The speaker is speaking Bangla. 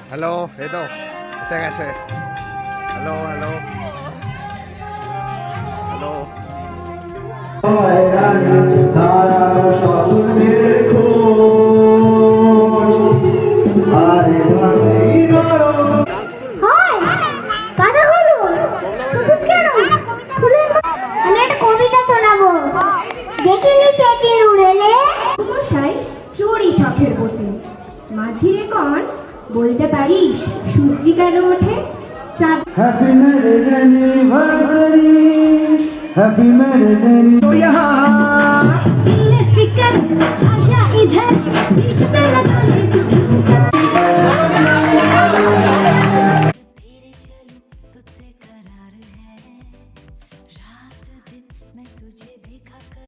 হ্যালো, এই তো এসে গেছে। Hello hello hello. কবিতা শোনাবো। দেখিনি সেদিন উড়েলে মশাই চড়ি শখের বসে মাঝিরে কন বলতে পারিস সূর্যি কেন ওঠে? Happy marriage anniversary, happy marriage anniversary. फिकर आजा इधर